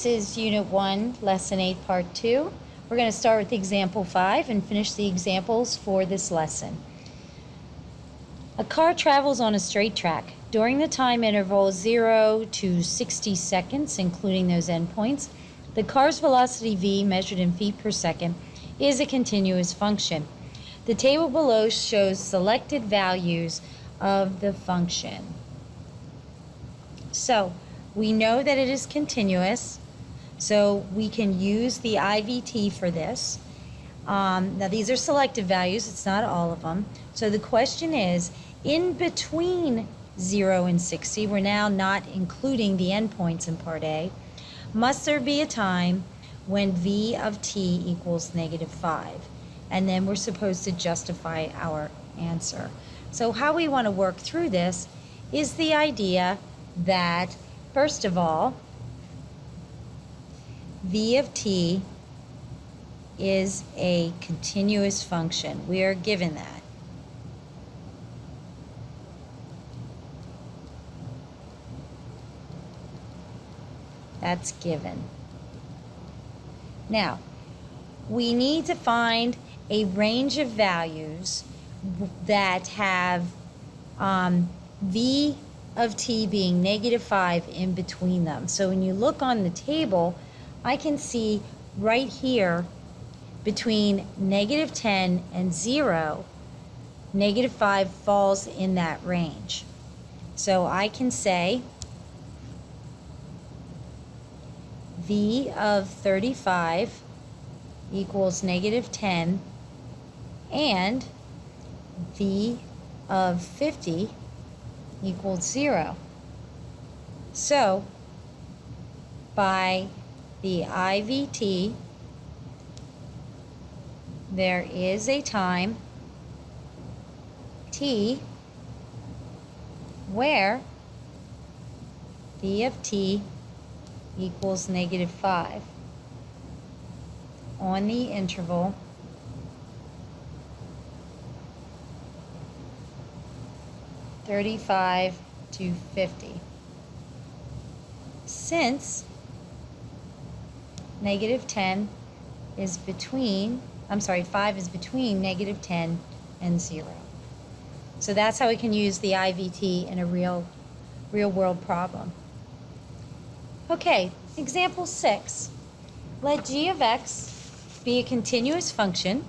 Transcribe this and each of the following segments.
This is Unit 1, Lesson 8, Part 2. We're going to start with Example 5 and finish the examples for this lesson. A car travels on a straight track. During the time interval 0 to 60 seconds, including those endpoints, the car's velocity v, measured in feet per second, is a continuous function. The table below shows selected values of the function. So, we know that it is continuous, so we can use the IVT for this. Now these are selected values, it's not all of them. So the question is, in between 0 and 60, we're now not including the endpoints in Part A, must there be a time when v of t equals -5? And then we're supposed to justify our answer. So how we want to work through this is the idea that, first of all, v of t is a continuous function. We are given that. That's given. Now, we need to find a range of values that have v of t being -5 in between them. So when you look on the table, I can see right here between -10 and 0, -5 falls in that range. So I can say v of 35 equals -10 and v of 50 equals 0. So by the IVT, there is a time t where v of t equals -5 on the interval 35 to 50. Since -10 is between, 5 is between -10 and 0. So that's how we can use the IVT in a real world problem. Okay, example 6. Let g of x be a continuous function.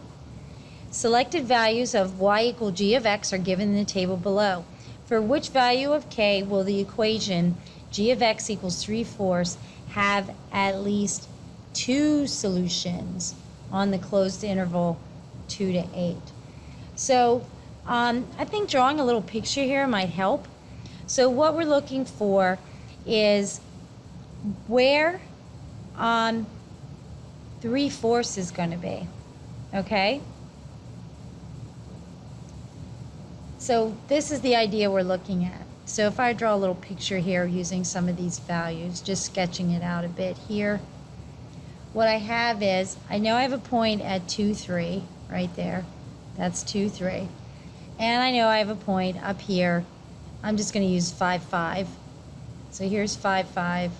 Selected values of y equal g of x are given in the table below. For which value of k will the equation g of x equals 3/4 have at least 2 solutions on the closed interval 2 to 8? So I think drawing a little picture here might help. So what we're looking for is where 3/4 is going to be, okay? So this is the idea we're looking at. So if I draw a little picture here using some of these values, just sketching it out a bit here, what I have is, I know I have a point at 2, 3, right there. That's 2, 3. And I know I have a point up here. I'm just going to use 5, 5. So here's 5, 5,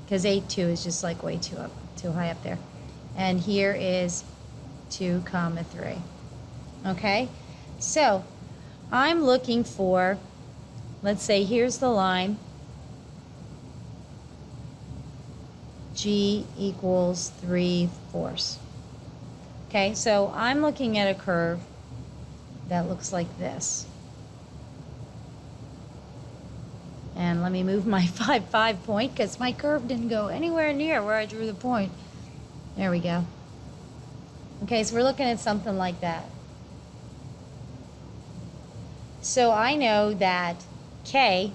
because 8, 2 is just like way too high up there. And here is 2, 3. Okay? So I'm looking for, let's say here's the line, g equals 3/4. Okay, so I'm looking at a curve that looks like this. And let me move my 5, 5 point because my curve didn't go anywhere near where I drew the point. There we go. Okay, so we're looking at something like that. So I know that k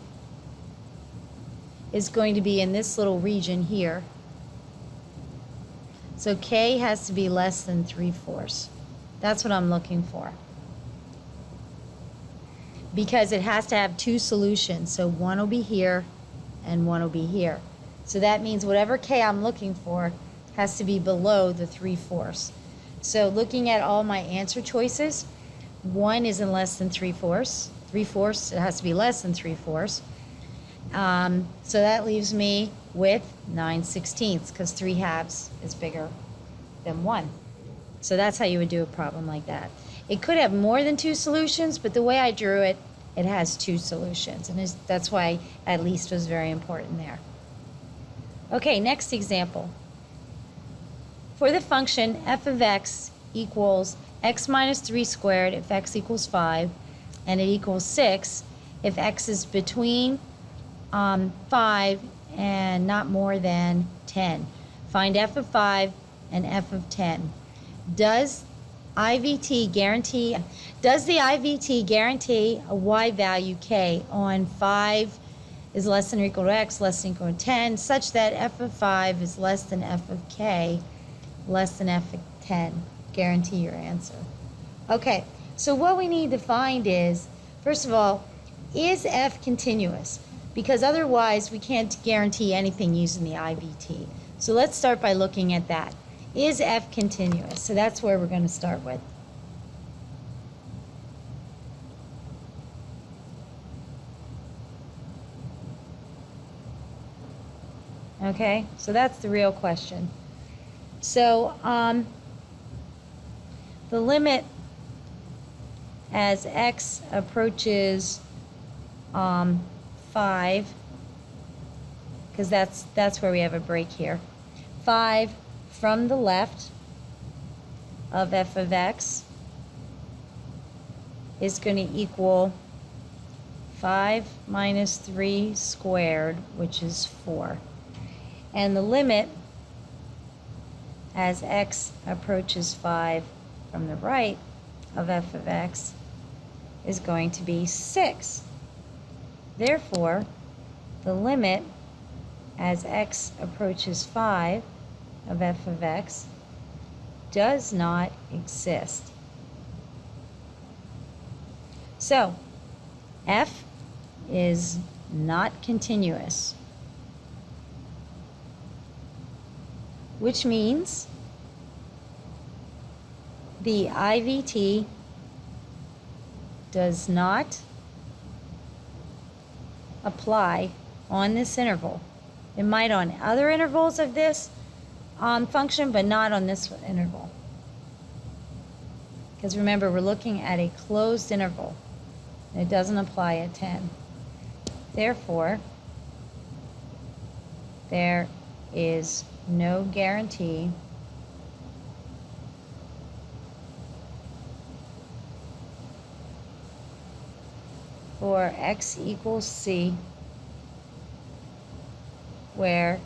is going to be in this little region here. So k has to be less than 3/4. That's what I'm looking for. Because it has to have 2 solutions. So one will be here and one will be here. So that means whatever k I'm looking for has to be below the 3/4. So looking at all my answer choices, 1 isn't less than 3/4. 3/4, it has to be less than 3/4. So that leaves me with 9/16 because 3/2 is bigger than 1. So that's how you would do a problem like that. It could have more than 2 solutions, but the way I drew it, it has 2 solutions. And that's why at least was very important there. Okay, next example. For the function f of x equals x minus 3 squared if x equals 5, and it equals 6 if x is between 5 and not more than 10. Find f of 5 and f of 10. Does the IVT guarantee a y value k on 5 is less than or equal to x less than or equal to 10 such that f of 5 is less than f of k less than f of 10? Guarantee your answer. Okay, so what we need to find is, first of all, is f continuous? Because otherwise we can't guarantee anything using the IVT. So let's start by looking at that. Is f continuous? So that's where we're going to start with. Okay, so that's the real question. So the limit as x approaches 5, because that's where we have a break here. 5 from the left of f of x is going to equal 5 minus 3 squared, which is 4. And the limit as x approaches 5 from the right of f of x is going to be 6. Therefore, the limit as x approaches 5 of f of x does not exist. So, f is not continuous, which means the IVT does not apply on this interval. It might on other intervals of this function, but not on this interval. Because remember, we're looking at a closed interval. It doesn't apply at 10. Therefore, there is no guarantee for x equals c where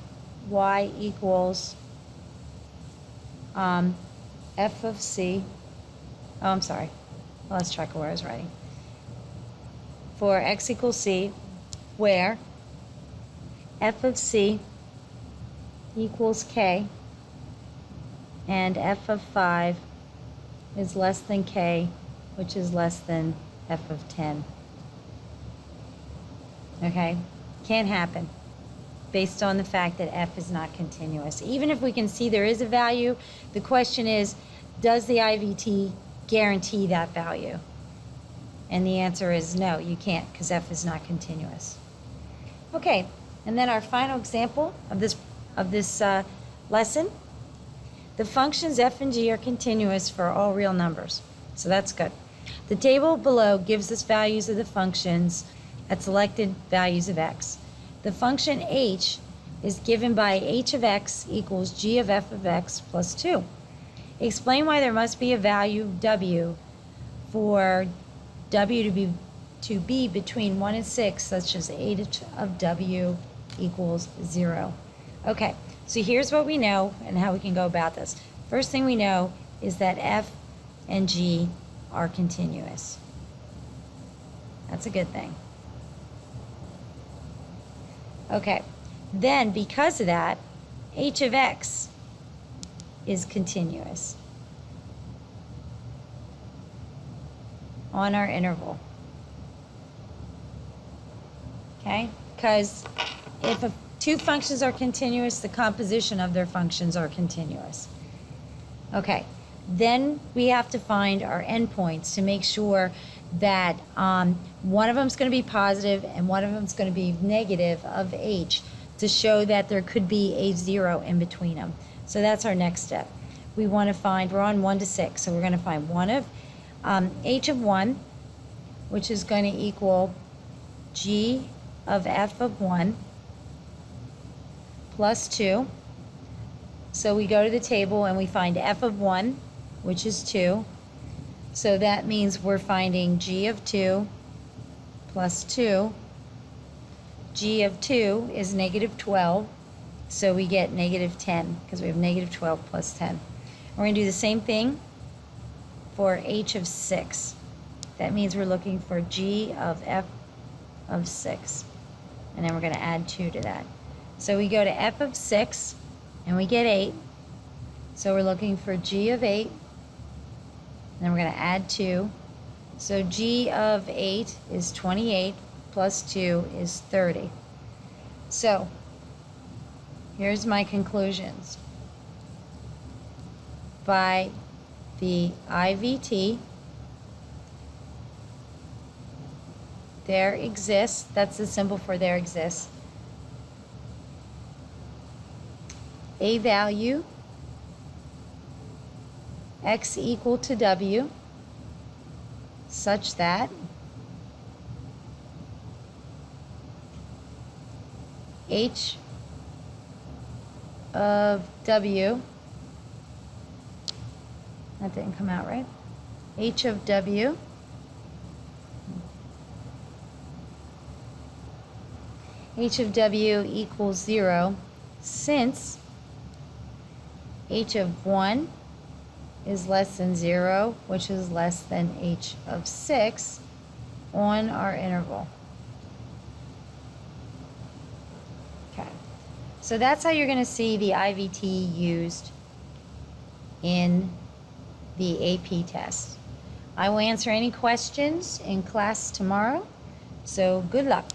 y equals f of c. Oh, I'm sorry. I lost track of where I was writing. For x equals c where f of c equals k and f of 5 is less than k, which is less than f of 10. Okay? Can't happen based on the fact that f is not continuous. Even if we can see there is a value, the question is, does the IVT guarantee that value? And the answer is no, you can't, because f is not continuous. Okay, and then our final example of this lesson. The functions f and g are continuous for all real numbers, so that's good. The table below gives us values of the functions at selected values of x. The function h is given by h of x equals g of f of x plus 2. Explain why there must be a value of w for w to be between 1 and 6, such as h of w equals 0. Okay, so here's what we know and how we can go about this. First thing we know is that f and g are continuous. That's a good thing. Okay, then because of that, h of x is continuous on our interval. Okay, because if two functions are continuous, the composition of their functions are continuous. Okay, then we have to find our endpoints to make sure that one of them is going to be positive and one of them is going to be negative of h. to show that there could be a 0 in between them. So that's our next step. We want to find, we're on 1 to 6, so we're going to find one of h of 1, which is going to equal g of f of 1 plus 2. So we go to the table and we find f of 1, which is 2. So that means we're finding g of 2 plus 2. G of 2 is negative 12, so we get negative 10 because we have negative 12 plus 10. We're going to do the same thing for h of 6. That means we're looking for g of f of 6. And then we're going to add 2 to that. So we go to f of 6, and we get 8. So we're looking for g of 8. And then we're going to add 2. So g of 8 is 28, plus 2 is 30. So here's my conclusions. By the IVT, there exists, that's the symbol for there exists, a value x equal to w such that h of w, that didn't come out right, h of w equals 0 since h of 1 is less than 0, which is less than h of 6 on our interval. Okay, so that's how you're going to see the IVT used in the AP test. I will answer any questions in class tomorrow, so good luck.